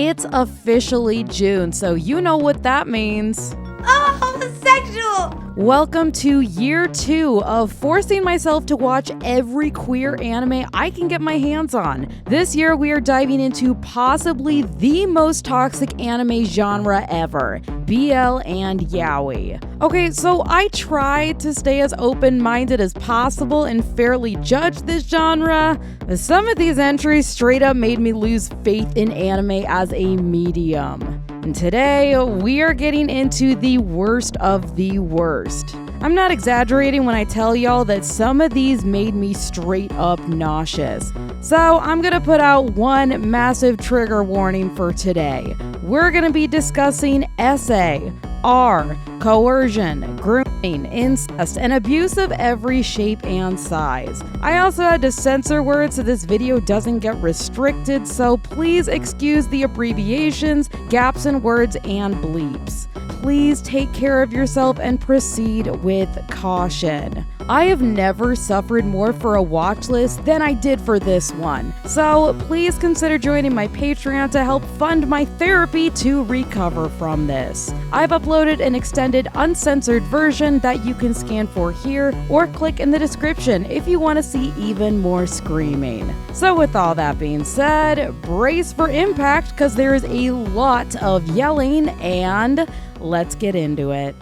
It's officially June, so you know what that means. Oh, homosexual! Welcome to year 2 of forcing myself to watch every queer anime I can get my hands on. This year we are diving into possibly the most toxic anime genre ever, BL and Yaoi. Okay, so I tried to stay as open-minded as possible and fairly judge this genre. Some of these entries straight up made me lose faith in anime as a medium. And today, we are getting into the worst of the worst. I'm not exaggerating when I tell y'all that some of these made me straight up nauseous. So I'm gonna put out one massive trigger warning for today. We're gonna be discussing SA, R, coercion, grooming, incest, and abuse of every shape and size. I also had to censor words so this video doesn't get restricted, so please excuse the abbreviations, gaps in words, and bleeps. Please take care of yourself and proceed with caution. I have never suffered more for a watch list than I did for this one, so please consider joining my Patreon to help fund my therapy to recover from this. I've uploaded an extended uncensored version that you can scan for here or click in the description if you want to see even more screaming. So with all that being said, brace for impact because there is a lot of yelling and let's get into it.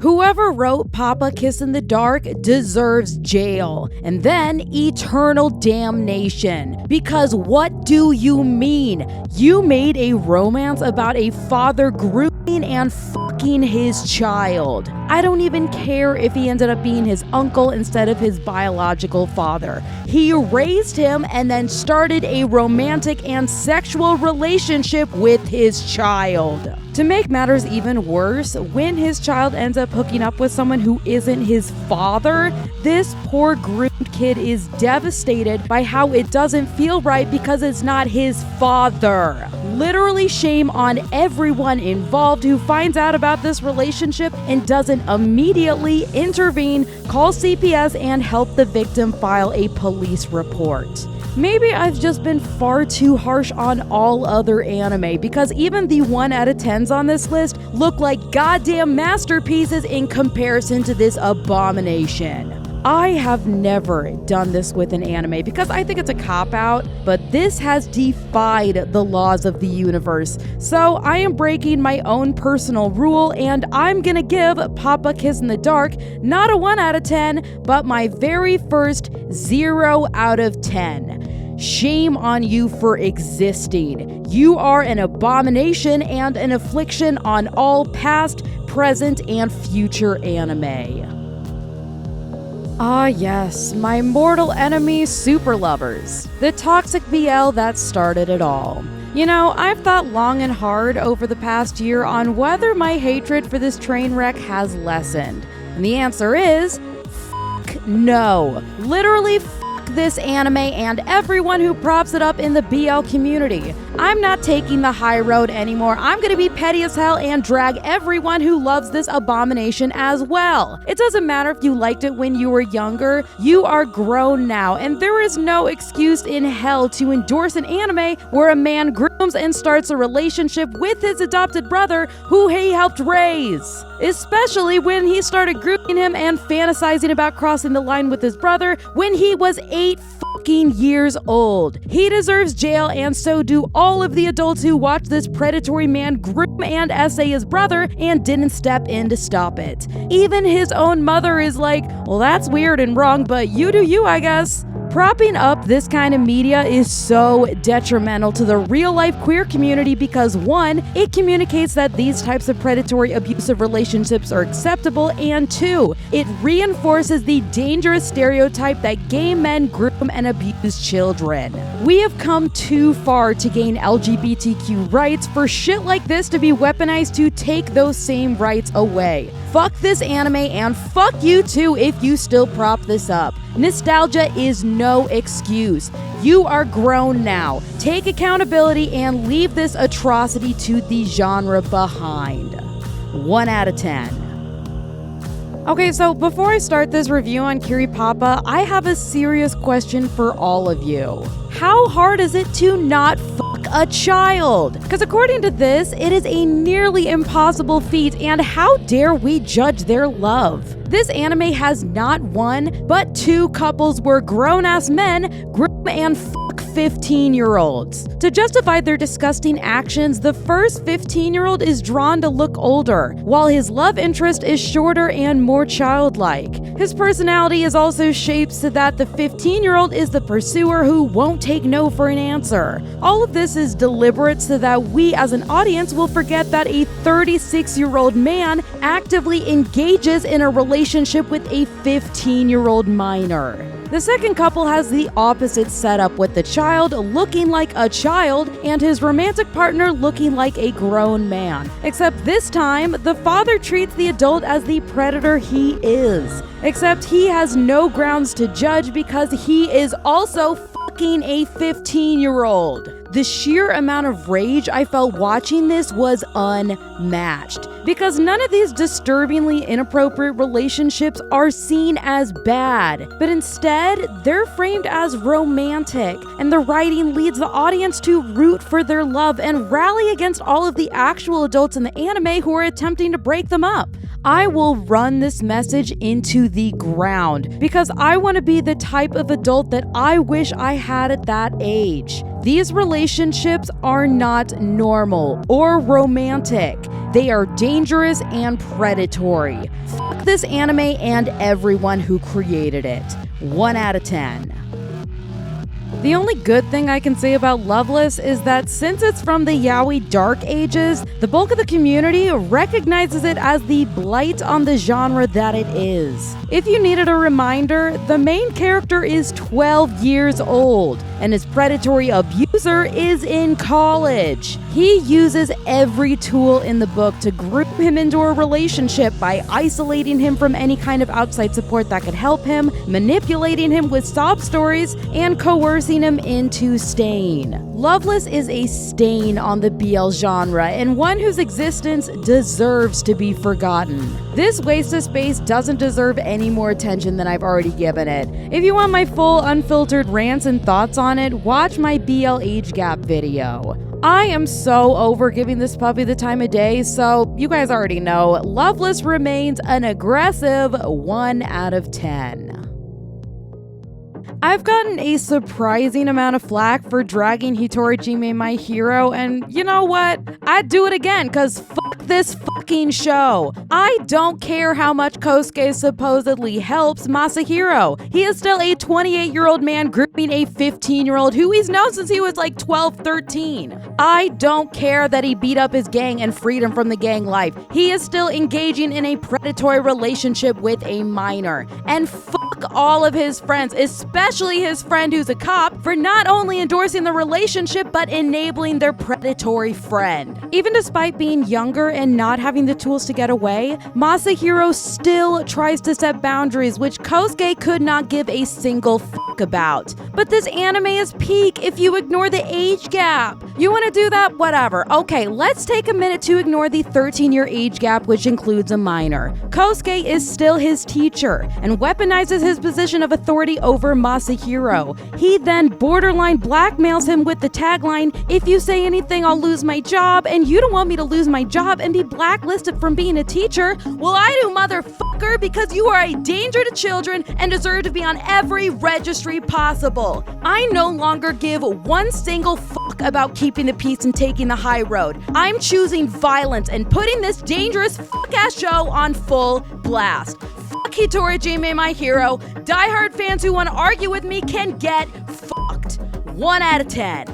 Whoever wrote Papa Kiss in the Dark deserves jail and then eternal damnation. Because what do you mean? You made a romance about a father grooming and fucking his child. I don't even care if he ended up being his uncle instead of his biological father. He raised him and then started a romantic and sexual relationship with his child. To make matters even worse, when his child ends up hooking up with someone who isn't his father, this poor groomed kid is devastated by how it doesn't feel right because it's not his father. Literally shame on everyone involved who finds out about this relationship and doesn't immediately intervene, call CPS, and help the victim file a police report. Maybe I've just been far too harsh on all other anime because even the 1 out of 10s on this list look like goddamn masterpieces in comparison to this abomination. I have never done this with an anime because I think it's a cop-out, but this has defied the laws of the universe. So I am breaking my own personal rule and I'm gonna give Papa Kiss in the Dark not a 1 out of 10, but my very first 0 out of 10. Shame on you for existing. You are an abomination and an affliction on all past, present, and future anime. Ah yes, my mortal enemy super lovers. The toxic BL that started it all. You know, I've thought long and hard over the past year on whether my hatred for this train wreck has lessened. And the answer is, no. Literally this anime and everyone who props it up in the BL community. I'm not taking the high road anymore. I'm gonna be petty as hell and drag everyone who loves this abomination as well. It doesn't matter if you liked it when you were younger, you are grown now, and there is no excuse in hell to endorse an anime where a man grooms and starts a relationship with his adopted brother who he helped raise. Especially when he started grooming him and fantasizing about crossing the line with his brother when he was 8 fucking years old. He deserves jail, and so do all of the adults who watched this predatory man groom and essay his brother and didn't step in to stop it. Even his own mother is like, well, that's weird and wrong, but you do you, I guess. Propping up this kind of media is so detrimental to the real-life queer community because 1, it communicates that these types of predatory abusive relationships are acceptable, and 2, it reinforces the dangerous stereotype that gay men groom and abuse children. We have come too far to gain LGBTQ rights for shit like this to be weaponized to take those same rights away. Fuck this anime and fuck you too if you still prop this up. Nostalgia is no excuse. You are grown now. Take accountability and leave this atrocity to the genre behind. 1 out of 10. Okay, so before I start this review on Kiri Papa, I have a serious question for all of you. How hard is it to not fuck a child? Because according to this, it is a nearly impossible feat, and how dare we judge their love? This anime has not one, but two couples where grown-ass men groom and fuck 15-year-olds. To justify their disgusting actions, the first 15-year-old is drawn to look older, while his love interest is shorter and more childlike. His personality is also shaped so that the 15-year-old is the pursuer who won't take no for an answer. All of this is deliberate so that we as an audience will forget that a 36-year-old man actively engages in a relationship with a 15-year-old minor. The second couple has the opposite setup, with the child looking like a child and his romantic partner looking like a grown man. Except this time, the father treats the adult as the predator he is. Except he has no grounds to judge because he is also fucking a 15-year-old. The sheer amount of rage I felt watching this was unmatched, because none of these disturbingly inappropriate relationships are seen as bad, but instead, they're framed as romantic, and the writing leads the audience to root for their love and rally against all of the actual adults in the anime who are attempting to break them up. I will run this message into the ground because I want to be the type of adult that I wish I had at that age. These relationships are not normal or romantic. They are dangerous and predatory. Fuck this anime and everyone who created it. 1 out of 10. The only good thing I can say about Loveless is that since it's from the yaoi dark ages, the bulk of the community recognizes it as the blight on the genre that it is. If you needed a reminder, the main character is 12 years old, and his predatory abuser is in college. He uses every tool in the book to groom him into a relationship by isolating him from any kind of outside support that could help him, manipulating him with sob stories, and coercing him into staying. Loveless is a stain on the BL genre, and one whose existence deserves to be forgotten. This waste of space doesn't deserve any more attention than I've already given it. If you want my full unfiltered rants and thoughts on it, watch my BL age gap video. I am so over giving this puppy the time of day, so you guys already know, Loveless remains an aggressive 1 out of 10. I've gotten a surprising amount of flack for dragging Hitorajime my hero, and you know what? I'd do it again, cause fuck this fucking show. I don't care how much Kosuke supposedly helps Masahiro. He is still a 28-year-old man grooming a 15-year-old who he's known since he was like 12, 13. I don't care that he beat up his gang and freed him from the gang life. He is still engaging in a predatory relationship with a minor. And fuck all of his friends, especially his friend who's a cop, for not only endorsing the relationship but enabling their predatory friend. Even despite being younger and not having the tools to get away, Masahiro still tries to set boundaries which Kosuke could not give a single fuck about. But this anime is peak if you ignore the age gap. You want to do that? Whatever. Okay, let's take a minute to ignore the 13-year age gap, which includes a minor. Kosuke is still his teacher and weaponizes his position of authority over Masahiro. He then borderline blackmails him with the tagline, "If you say anything, I'll lose my job, and you don't want me to lose my job and be blacklisted from being a teacher. Well, I do, motherfucker, because you are a danger to children and deserve to be on every registry possible. I no longer give one single fuck about keeping the peace and taking the high road. I'm choosing violence and putting this dangerous fuck-ass show on full blast. Fuck Hitorajime, my hero. Diehard fans who want to argue with me can get fucked. 1 out of 10.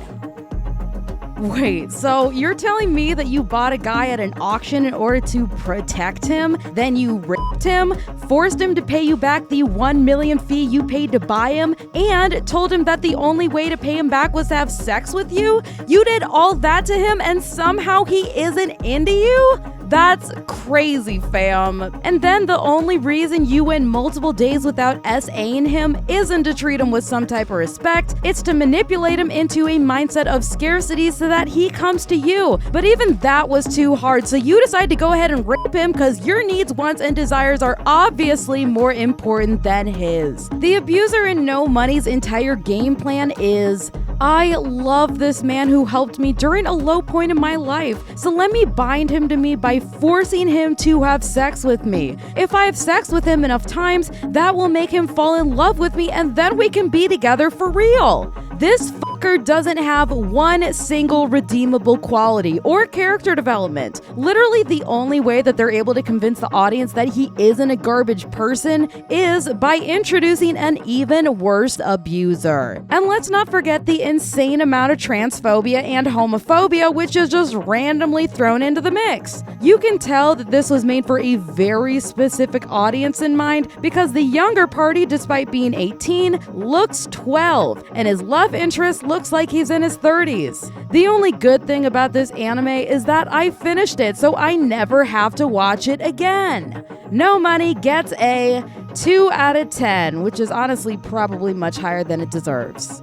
Wait, so you're telling me that you bought a guy at an auction in order to protect him, then you raped him, forced him to pay you back the $1 million fee you paid to buy him, and told him that the only way to pay him back was to have sex with you? You did all that to him and somehow he isn't into you? That's crazy, fam. And then the only reason you went multiple days without SAing him isn't to treat him with some type of respect, it's to manipulate him into a mindset of scarcity so that he comes to you. But even that was too hard, so you decide to go ahead and rape him because your needs, wants, and desires are obviously more important than his. The abuser in No Money's entire game plan is, I love this man who helped me during a low point in my life, so let me bind him to me by forcing him to have sex with me. If I have sex with him enough times, that will make him fall in love with me and then we can be together for real. This fucker doesn't have one single redeemable quality or character development. Literally the only way that they're able to convince the audience that he isn't a garbage person is by introducing an even worse abuser. And let's not forget the insane amount of transphobia and homophobia which is just randomly thrown into the mix. You can tell that this was made for a very specific audience in mind because the younger party, despite being 18, looks 12, and his love interest looks like he's in his 30s. The only good thing about this anime is that I finished it, so I never have to watch it again. No Money gets a 2 out of 10, which is honestly probably much higher than it deserves.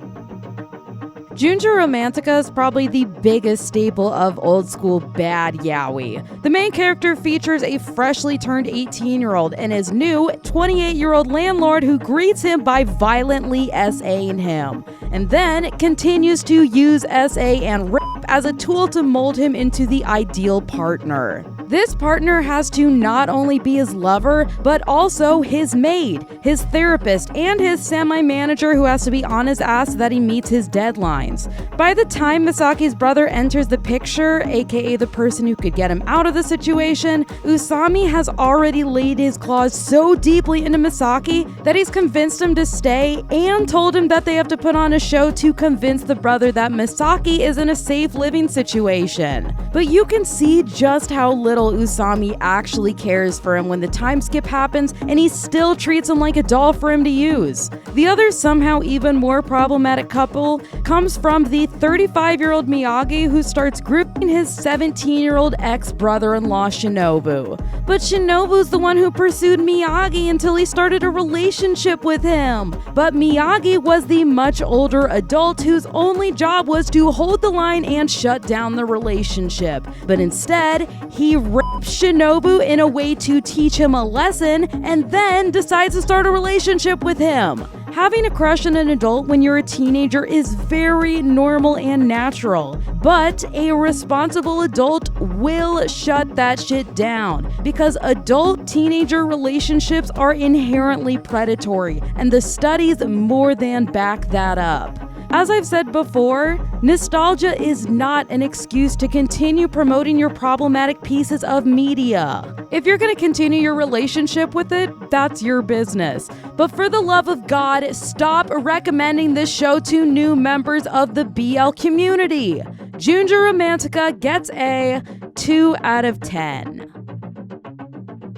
Junjo Romantica is probably the biggest staple of old school bad yaoi. The main character features a freshly turned 18-year-old and his new 28-year-old landlord who greets him by violently SAing him, and then continues to use SA and rape as a tool to mold him into the ideal partner. This partner has to not only be his lover, but also his maid, his therapist, and his semi-manager who has to be on his ass so that he meets his deadlines. By the time Misaki's brother enters the picture, aka the person who could get him out of the situation, Usami has already laid his claws so deeply into Misaki that he's convinced him to stay and told him that they have to put on a show to convince the brother that Misaki is in a safe living situation. But you can see just how little Usami actually cares for him when the time skip happens and he still treats him like a doll for him to use. The other somehow even more problematic couple comes from the 35-year-old Miyagi who starts grouping his 17-year-old ex-brother-in-law Shinobu. But Shinobu's the one who pursued Miyagi until he started a relationship with him. But Miyagi was the much older adult whose only job was to hold the line and shut down the relationship. But instead, he raped Shinobu in a way to teach him a lesson and then decides to start a relationship with him. Having a crush on an adult when you're a teenager is very normal and natural, but a responsible adult will shut that shit down because adult-teenager relationships are inherently predatory, and the studies more than back that up. As I've said before, nostalgia is not an excuse to continue promoting your problematic pieces of media. If you're going to continue your relationship with it, that's your business. But for the love of God, stop recommending this show to new members of the BL community. Junjo Romantica gets a 2 out of 10.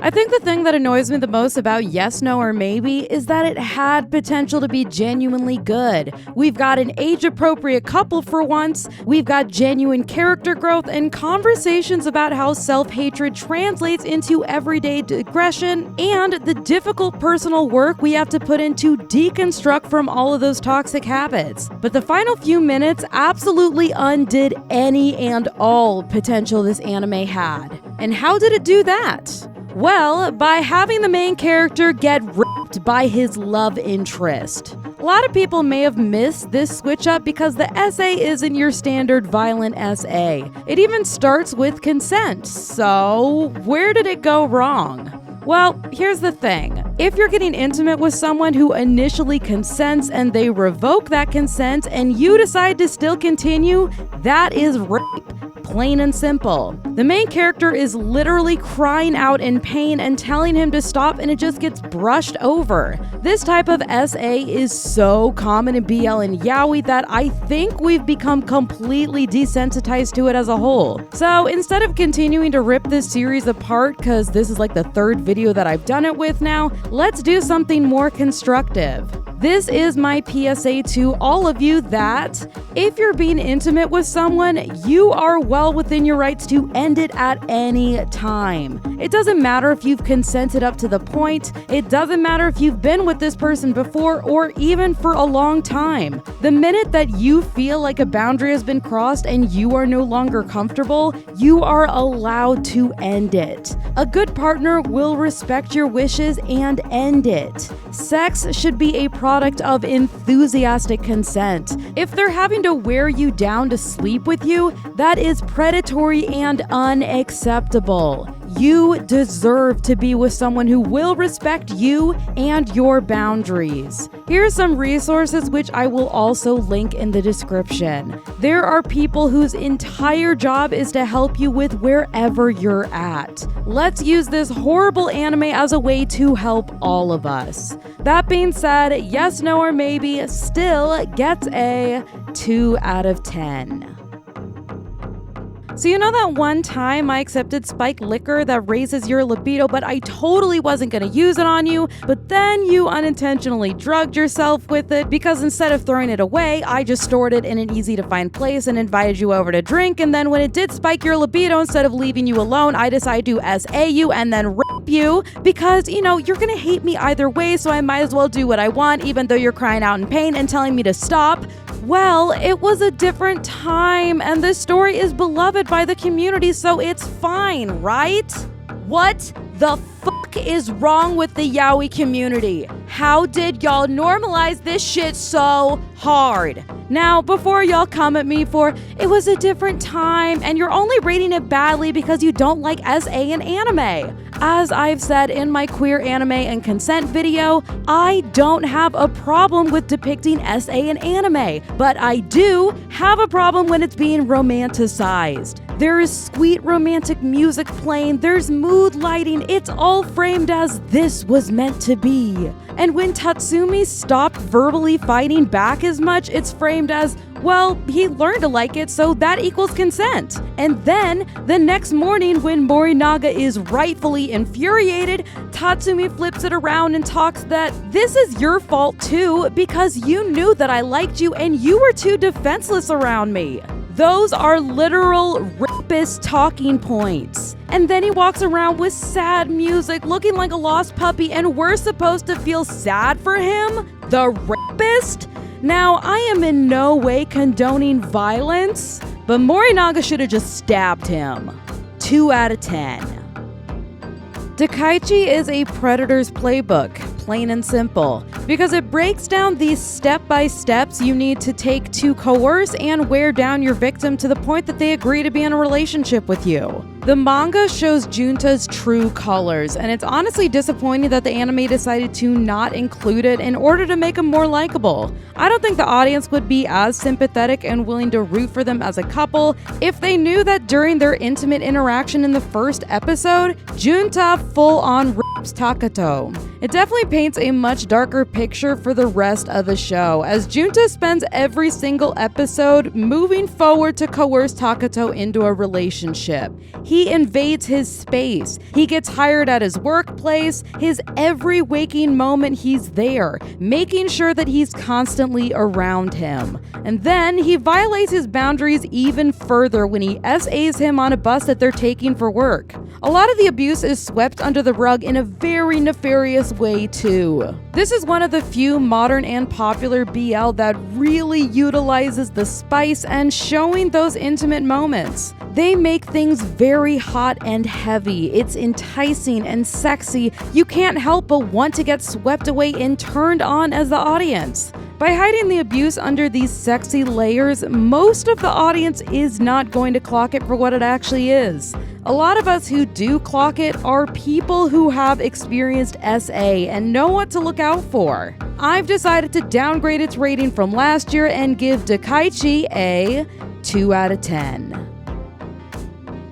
I think the thing that annoys me the most about Yes, No, or Maybe is that it had potential to be genuinely good. We've got an age-appropriate couple for once, we've got genuine character growth, and conversations about how self-hatred translates into everyday aggression, and the difficult personal work we have to put in to deconstruct from all of those toxic habits. But the final few minutes absolutely undid any and all potential this anime had. And how did it do that? Well, by having the main character get raped by his love interest. A lot of people may have missed this switch up because the essay isn't your standard violent essay. It even starts with consent, so where did it go wrong? Well, here's the thing. If you're getting intimate with someone who initially consents and they revoke that consent and you decide to still continue, that is rape. Plain and simple. The main character is literally crying out in pain and telling him to stop, and it just gets brushed over. This type of SA is so common in BL and yaoi that I think we've become completely desensitized to it as a whole. So instead of continuing to rip this series apart, because this is like the third video that I've done it with now, let's do something more constructive. This is my PSA to all of you that if you're being intimate with someone, you are well within your rights to end it at any time. It doesn't matter if you've consented up to the point. It doesn't matter if you've been with this person before or even for a long time. The minute that you feel like a boundary has been crossed and you are no longer comfortable, you are allowed to end it. A good partner will respect your wishes and end it. Sex should be a product of enthusiastic consent. If they're having to wear you down to sleep with you, that is predatory and unacceptable. You deserve to be with someone who will respect you and your boundaries. Here are some resources which I will also link in the description. There are people whose entire job is to help you with wherever you're at. Let's use this horrible anime as a way to help all of us. That being said, yes, no, or maybe still gets a 2 out of 10. So you know that one time I accepted spiked liquor that raises your libido, but I totally wasn't going to use it on you, but then you unintentionally drugged yourself with it because instead of throwing it away, I just stored it in an easy to find place and invited you over to drink, and then when it did spike your libido, instead of leaving you alone, I decided to SA you and then rape you because, you know, you're going to hate me either way, so I might as well do what I want even though you're crying out in pain and telling me to stop. Well, it was a different time, and this story is beloved by the community, so it's fine, right? What the fuck is wrong with the yaoi community? How did y'all normalize this shit so hard? Now, before y'all come at me for it was a different time and you're only rating it badly because you don't like SA and anime. As I've said in my queer anime and consent video, I don't have a problem with depicting SA and anime, but I do have a problem when it's being romanticized. There is sweet romantic music playing, there's mood lighting, it's all framed as this was meant to be. And when Tatsumi stopped verbally fighting back as much, it's framed as, well, he learned to like it, so that equals consent. And then, the next morning when Morinaga is rightfully infuriated, Tatsumi flips it around and talks that this is your fault too, because you knew that I liked you and you were too defenseless around me. Those are literal rapist talking points. And then he walks around with sad music, looking like a lost puppy, and we're supposed to feel sad for him? The rapist? Now, I am in no way condoning violence, but Morinaga should have just stabbed him. 2 out of 10. Dakaichi is a predator's playbook, plain and simple, because it breaks down these step-by-steps you need to take to coerce and wear down your victim to the point that they agree to be in a relationship with you. The manga shows Junta's true colors, and it's honestly disappointing that the anime decided to not include it in order to make him more likable. I don't think the audience would be as sympathetic and willing to root for them as a couple if they knew that during their intimate interaction in the first episode, Junta full-on rapes Takato. It definitely paints a much darker picture for the rest of the show, as Junta spends every single episode moving forward to coerce Takato into a relationship. He invades his space. He gets hired at his workplace. His every waking moment he's there, making sure that he's constantly around him. And then he violates his boundaries even further when he SAs him on a bus that they're taking for work. A lot of the abuse is swept under the rug in a very nefarious way too. This is one of the few modern and popular BL that really utilizes the spice and showing those intimate moments. They make things very hot and heavy. It's enticing and sexy. You can't help but want to get swept away and turned on as the audience. By hiding the abuse under these sexy layers, most of the audience is not going to clock it for what it actually is. A lot of us who do clock it are people who have experienced SA and know what to look out for. I've decided to downgrade its rating from last year and give Dakaichi a 2 out of 10.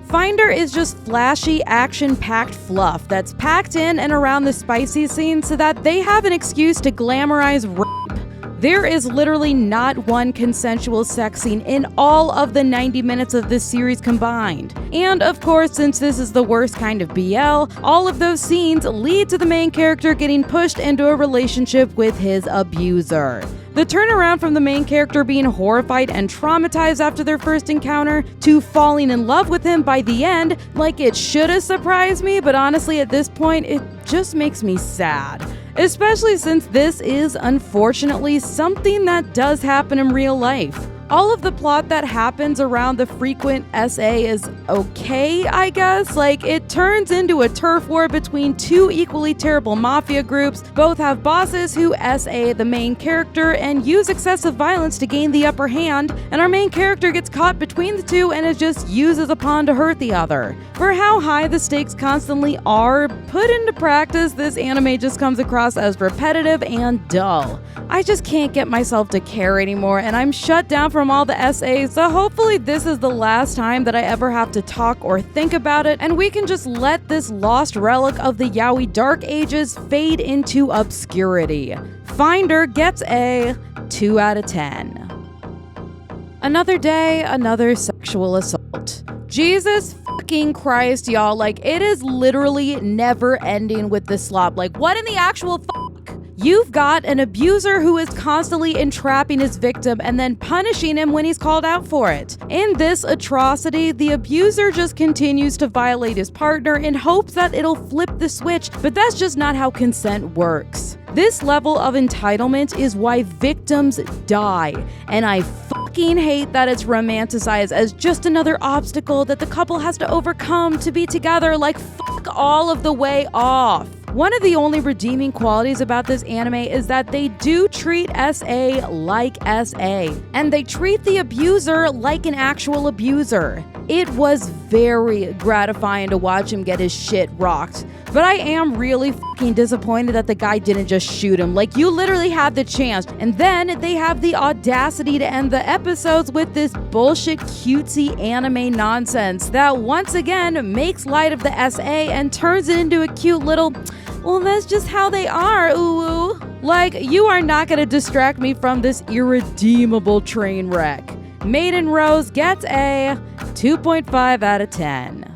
Finder is just flashy, action-packed fluff that's packed in and around the spicy scene so that they have an excuse to glamorize rape. There is literally not one consensual sex scene in all of the 90 minutes of this series combined. And of course, since this is the worst kind of BL, all of those scenes lead to the main character getting pushed into a relationship with his abuser. The turnaround from the main character being horrified and traumatized after their first encounter to falling in love with him by the end, like it should have surprised me, but honestly at this point, it just makes me sad. Especially since this is, unfortunately, something that does happen in real life. All of the plot that happens around the frequent SA is okay, I guess. Like, it turns into a turf war between two equally terrible mafia groups. Both have bosses who SA the main character and use excessive violence to gain the upper hand, and our main character gets caught between the two and is just used as a pawn to hurt the other. For how high the stakes constantly are put into practice, this anime just comes across as repetitive and dull. I just can't get myself to care anymore, and I'm shut down from all the SAs, so hopefully this is the last time that I ever have to talk or think about it, and we can just let this lost relic of the yaoi dark ages fade into obscurity. Finder gets a 2 out of 10. Another day, another sexual assault. Jesus fucking Christ, y'all. Like, it is literally never ending with this slop. Like, what in the actual fuck? You've got an abuser who is constantly entrapping his victim and then punishing him when he's called out for it. In this atrocity, the abuser just continues to violate his partner in hopes that it'll flip the switch, but that's just not how consent works. This level of entitlement is why victims die, and I fucking hate that it's romanticized as just another obstacle that the couple has to overcome to be together. Like, fuck all of the way off. One of the only redeeming qualities about this anime is that they do treat SA like SA, and they treat the abuser like an actual abuser. It was very gratifying to watch him get his shit rocked, but I am really fucking disappointed that the guy didn't just shoot him. Like, you literally had the chance, and then they have the audacity to end the episodes with this bullshit cutesy anime nonsense that once again makes light of the SA and turns it into a cute little, well, that's just how they are, ooh. Like, you are not gonna distract me from this irredeemable train wreck. Maiden Rose gets a 2.5 out of 10.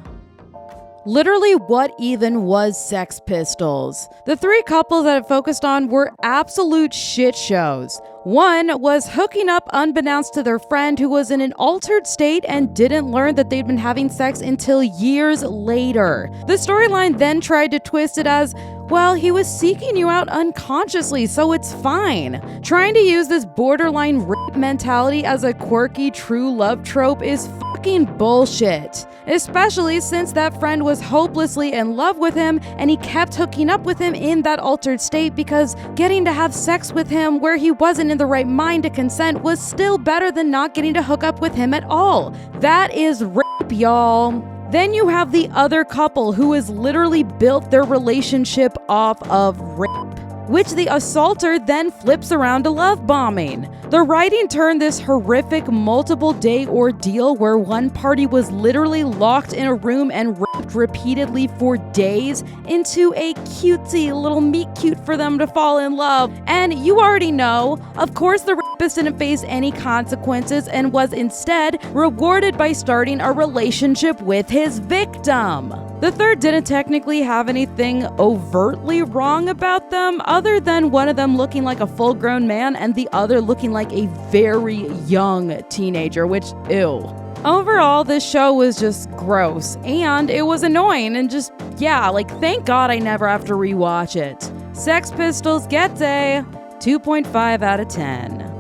Literally, what even was Sex Pistols? The three couples that it focused on were absolute shit shows. One was hooking up unbeknownst to their friend who was in an altered state and didn't learn that they'd been having sex until years later. The storyline then tried to twist it as, well, he was seeking you out unconsciously, so it's fine. Trying to use this borderline rape mentality as a quirky true love trope is fucking bullshit. Especially since that friend was hopelessly in love with him and he kept hooking up with him in that altered state because getting to have sex with him where he wasn't in the right mind to consent was still better than not getting to hook up with him at all. That is rape, y'all. Then you have the other couple who has literally built their relationship off of rape, which the assaulter then flips around to love bombing. The writing turned this horrific multiple-day ordeal where one party was literally locked in a room and raped repeatedly for days into a cutesy little meet cute for them to fall in love. And you already know, of course the rapist didn't face any consequences and was instead rewarded by starting a relationship with his victim. The third didn't technically have anything overtly wrong about them, other than one of them looking like a full-grown man and the other looking like a very young teenager, which, ew. Overall, this show was just gross, and it was annoying, and just, yeah, like, thank God I never have to rewatch it. Sex Pistols gets a 2.5 out of 10.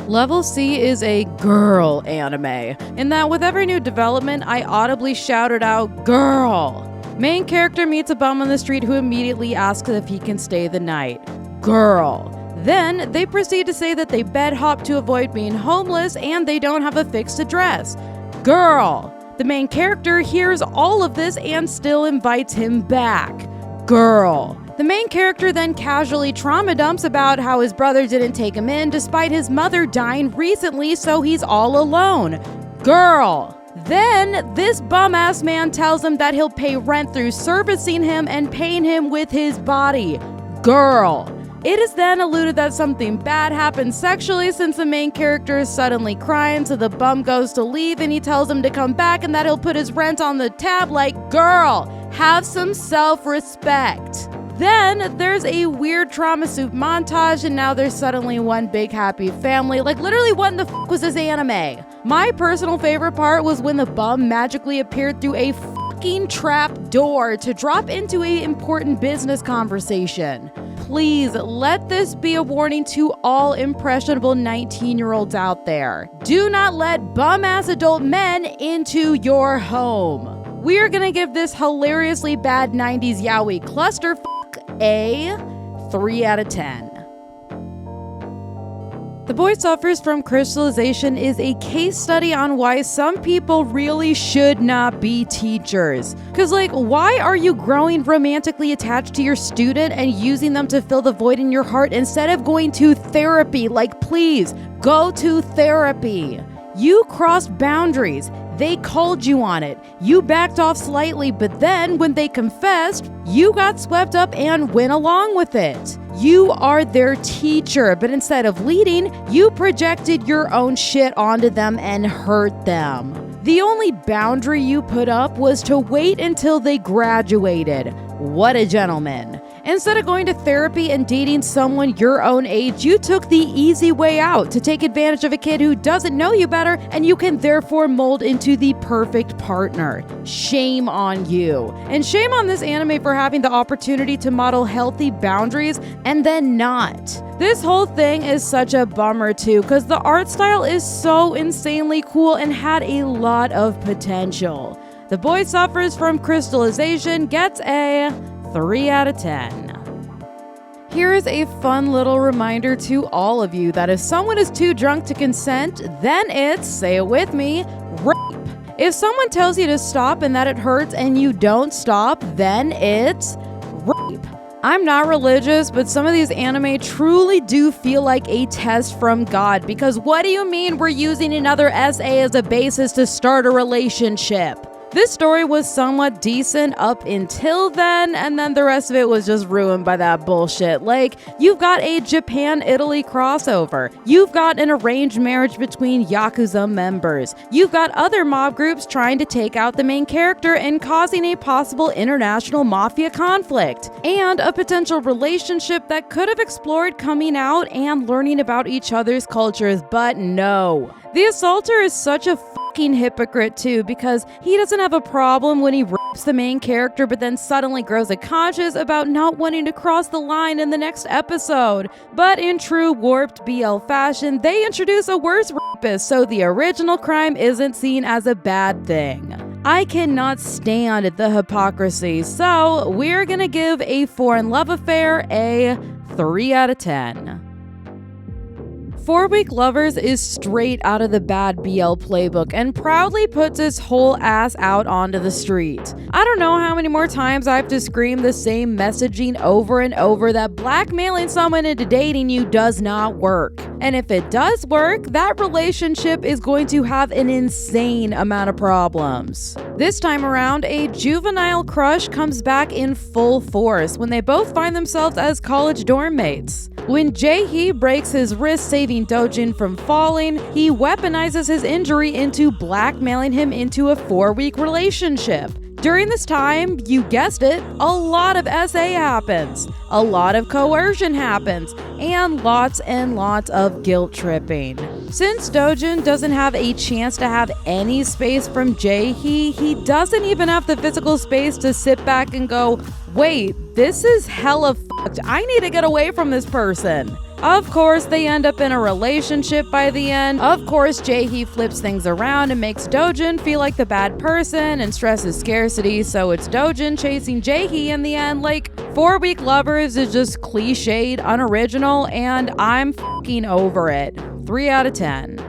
Level C is a girl anime, in that with every new development, I audibly shouted out, "Girl!" Main character meets a bum on the street who immediately asks if he can stay the night. Girl. Then, they proceed to say that they bed hop to avoid being homeless and they don't have a fixed address. Girl. The main character hears all of this and still invites him back. Girl. The main character then casually trauma dumps about how his brother didn't take him in despite his mother dying recently, so he's all alone. Girl. Then, this bum-ass man tells him that he'll pay rent through servicing him and paying him with his body. Girl. It is then alluded that something bad happens sexually since the main character is suddenly crying, so the bum goes to leave and he tells him to come back and that he'll put his rent on the tab. Like, girl, have some self-respect. Then there's a weird trauma soup montage and now there's suddenly one big happy family. Like, literally, what in the f*** was this anime? My personal favorite part was when the bum magically appeared through a fucking trap door to drop into an important business conversation. Please let this be a warning to all impressionable 19-year-olds out there. Do not let bum-ass adult men into your home. We are gonna give this hilariously bad 90s yaoi clusterfuck a 3 out of 10. The Boy Suffers from Crystallization is a case study on why some people really should not be teachers. Cause like, why are you growing romantically attached to your student and using them to fill the void in your heart instead of going to therapy? Like, please, go to therapy. You crossed boundaries. They called you on it. You backed off slightly, but then when they confessed, you got swept up and went along with it. You are their teacher, but instead of leading, you projected your own shit onto them and hurt them. The only boundary you put up was to wait until they graduated. What a gentleman. Instead of going to therapy and dating someone your own age, you took the easy way out to take advantage of a kid who doesn't know you better, and you can therefore mold into the perfect partner. Shame on you. And shame on this anime for having the opportunity to model healthy boundaries and then not. This whole thing is such a bummer too, because the art style is so insanely cool and had a lot of potential. The Boy Suffers from Crystallization gets a 3 out of 10. Here is a fun little reminder to all of you that if someone is too drunk to consent, then it's, say it with me, rape. If someone tells you to stop and that it hurts and you don't stop, then it's rape. I'm not religious, but some of these anime truly do feel like a test from God, because what do you mean we're using another SA as a basis to start a relationship? This story was somewhat decent up until then, and then the rest of it was just ruined by that bullshit. Like, you've got a Japan-Italy crossover. You've got an arranged marriage between Yakuza members. You've got other mob groups trying to take out the main character and causing a possible international mafia conflict. And a potential relationship that could have explored coming out and learning about each other's cultures, but no. The assaulter is such a fucking hypocrite too, because he doesn't have a problem when he rapes the main character but then suddenly grows a conscience about not wanting to cross the line in the next episode. But in true warped BL fashion, they introduce a worse rapist, so the original crime isn't seen as a bad thing. I cannot stand the hypocrisy, so we're gonna give A Foreign Love Affair a 3 out of 10. 4-Week Lovers is straight out of the bad BL playbook and proudly puts its whole ass out onto the street. I don't know how many more times I have to scream the same messaging over and over that blackmailing someone into dating you does not work. And if it does work, that relationship is going to have an insane amount of problems. This time around, a juvenile crush comes back in full force when they both find themselves as college dorm mates. When Jae-hee breaks his wrist saving Dojin from falling, he weaponizes his injury into blackmailing him into a 4-week relationship. During this time, you guessed it, a lot of SA happens, a lot of coercion happens, and lots of guilt tripping. Since Dojin doesn't have a chance to have any space from Jae-hee, he doesn't even have the physical space to sit back and go, wait, this is hella fucked. I need to get away from this person. Of course, they end up in a relationship by the end. Of course, Jae-hee flips things around and makes Dojin feel like the bad person and stresses scarcity, so it's Dojin chasing Jae-hee in the end. Like, 4-Week Lovers is just cliched, unoriginal, and I'm fucking over it. 3 out of 10.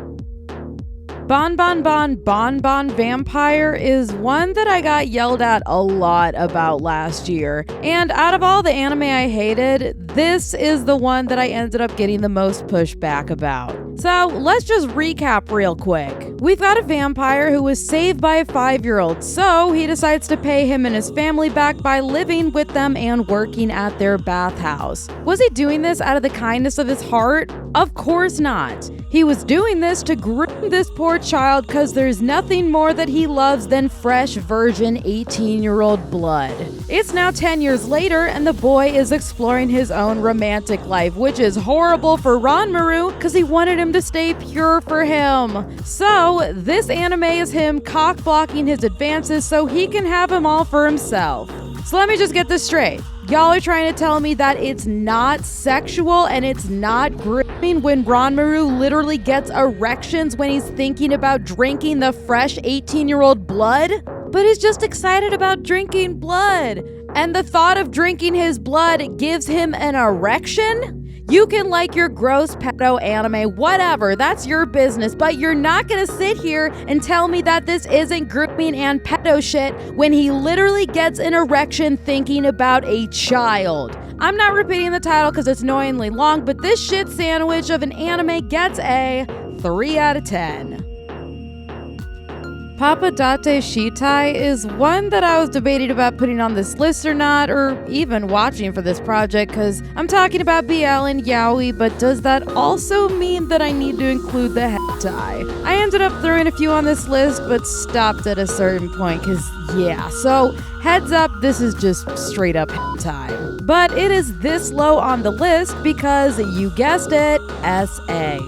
Bon Bon Vampire is one that I got yelled at a lot about last year. And out of all the anime I hated, this is the one that I ended up getting the most pushback about. So let's just recap real quick. We've got a vampire who was saved by a 5-year-old, so he decides to pay him and his family back by living with them and working at their bathhouse. Was he doing this out of the kindness of his heart? Of course not. He was doing this to groom this poor child because there's nothing more that he loves than fresh virgin 18-year-old blood. It's now 10 years later and the boy is exploring his own romantic life, which is horrible for Ranmaru because he wanted him to stay pure for him. So this anime is him cock-blocking his advances so he can have them all for himself. So let me just get this straight. Y'all are trying to tell me that it's not sexual and it's not grooming when Ranmaru literally gets erections when he's thinking about drinking the fresh 18-year-old blood? But he's just excited about drinking blood. And the thought of drinking his blood gives him an erection? You can like your gross pedo anime, whatever, that's your business, but you're not gonna sit here and tell me that this isn't grooming and pedo shit when he literally gets an erection thinking about a child. I'm not repeating the title because it's annoyingly long, but this shit sandwich of an anime gets a 3 out of 10. Papadate Shitai is one that I was debating about putting on this list or not, or even watching for this project, because I'm talking about BL and Yaoi, but does that also mean that I need to include the hentai? I ended up throwing a few on this list, but stopped at a certain point, because yeah, so heads up, this is just straight up hentai. But it is this low on the list because, you guessed it, SA.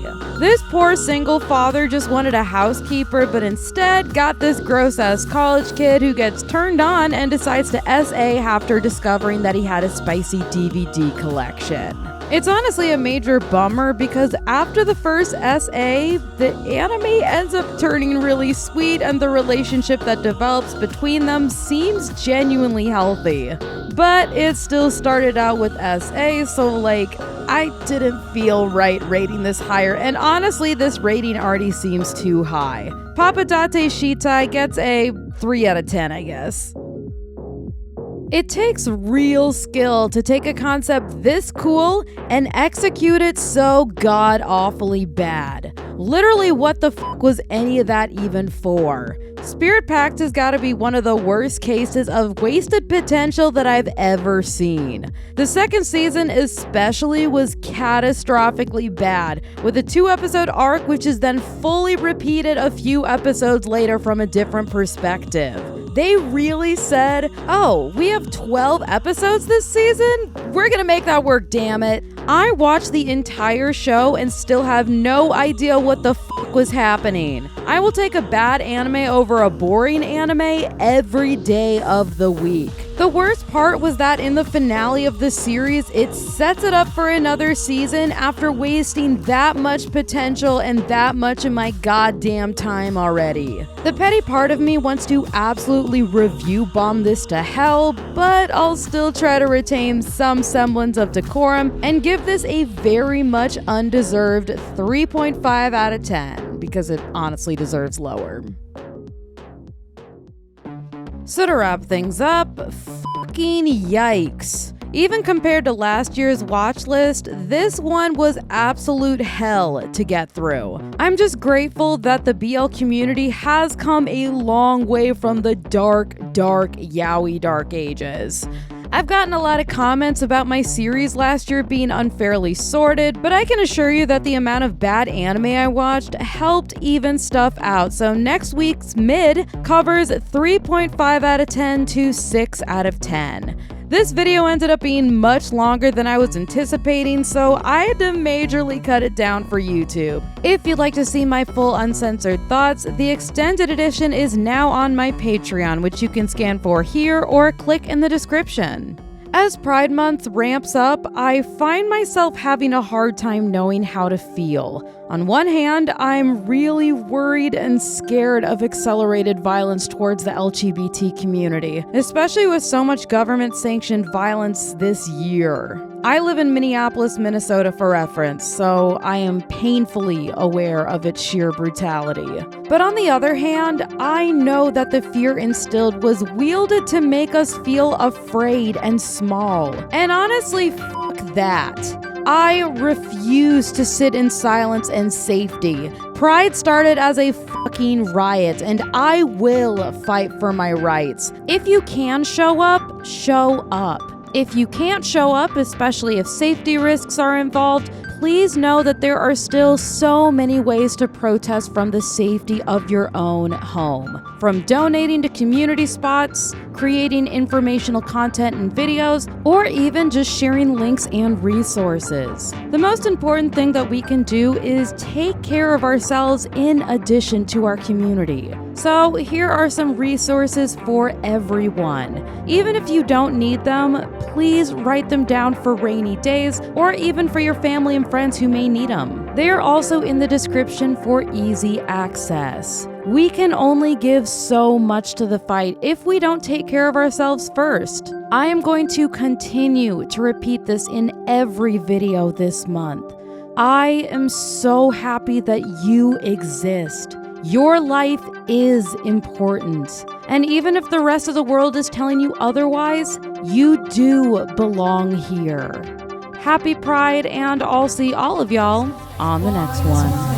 This poor single father just wanted a housekeeper, but instead got this gross-ass college kid who gets turned on and decides to SA after discovering that he had a spicy DVD collection. It's honestly a major bummer because after the first SA, the anime ends up turning really sweet and the relationship that develops between them seems genuinely healthy. But it still started out with SA, so like, I didn't feel right rating this higher, and honestly, this rating already seems too high. Papadate Shitai gets a 3 out of 10, I guess. It takes real skill to take a concept this cool and execute it so god-awfully bad. Literally, what the fuck was any of that even for? Spirit Pact has gotta be one of the worst cases of wasted potential that I've ever seen. The second season especially was catastrophically bad, with a 2-episode arc which is then fully repeated a few episodes later from a different perspective. They really said, oh, we have 12 episodes this season? We're gonna make that work, damn it. I watched the entire show and still have no idea what the fuck was happening. I will take a bad anime over a boring anime every day of the week. The worst part was that in the finale of the series, it sets it up for another season after wasting that much potential and that much of my goddamn time already. The petty part of me wants to absolutely review bomb this to hell, but I'll still try to retain some semblance of decorum and give this a very much undeserved 3.5 out of 10, because it honestly deserves lower. So to wrap things up, fucking yikes. Even compared to last year's watch list, this one was absolute hell to get through. I'm just grateful that the BL community has come a long way from the dark yaoi dark ages. I've gotten a lot of comments about my series last year being unfairly sorted, but I can assure you that the amount of bad anime I watched helped even stuff out, so next week's mid covers 3.5 out of 10 to 6 out of 10. This video ended up being much longer than I was anticipating, so I had to majorly cut it down for YouTube. If you'd like to see my full uncensored thoughts, the extended edition is now on my Patreon, which you can scan for here or click in the description. As Pride Month ramps up, I find myself having a hard time knowing how to feel. On one hand, I'm really worried and scared of accelerated violence towards the LGBT community, especially with so much government-sanctioned violence this year. I live in Minneapolis, Minnesota for reference, so I am painfully aware of its sheer brutality. But on the other hand, I know that the fear instilled was wielded to make us feel afraid and small. And honestly, fuck that. I refuse to sit in silence and safety. Pride started as a fucking riot, and I will fight for my rights. If you can show up, show up. If you can't show up, especially if safety risks are involved, please know that there are still so many ways to protest from the safety of your own home. From donating to community spots, creating informational content and videos, or even just sharing links and resources. The most important thing that we can do is take care of ourselves in addition to our community. So here are some resources for everyone. Even if you don't need them, please write them down for rainy days or even for your family and friends who may need them. They are also in the description for easy access. We can only give so much to the fight if we don't take care of ourselves first. I am going to continue to repeat this in every video this month. I am so happy that you exist. Your life is important. And even if the rest of the world is telling you otherwise, you do belong here. Happy Pride, and I'll see all of y'all on the next one.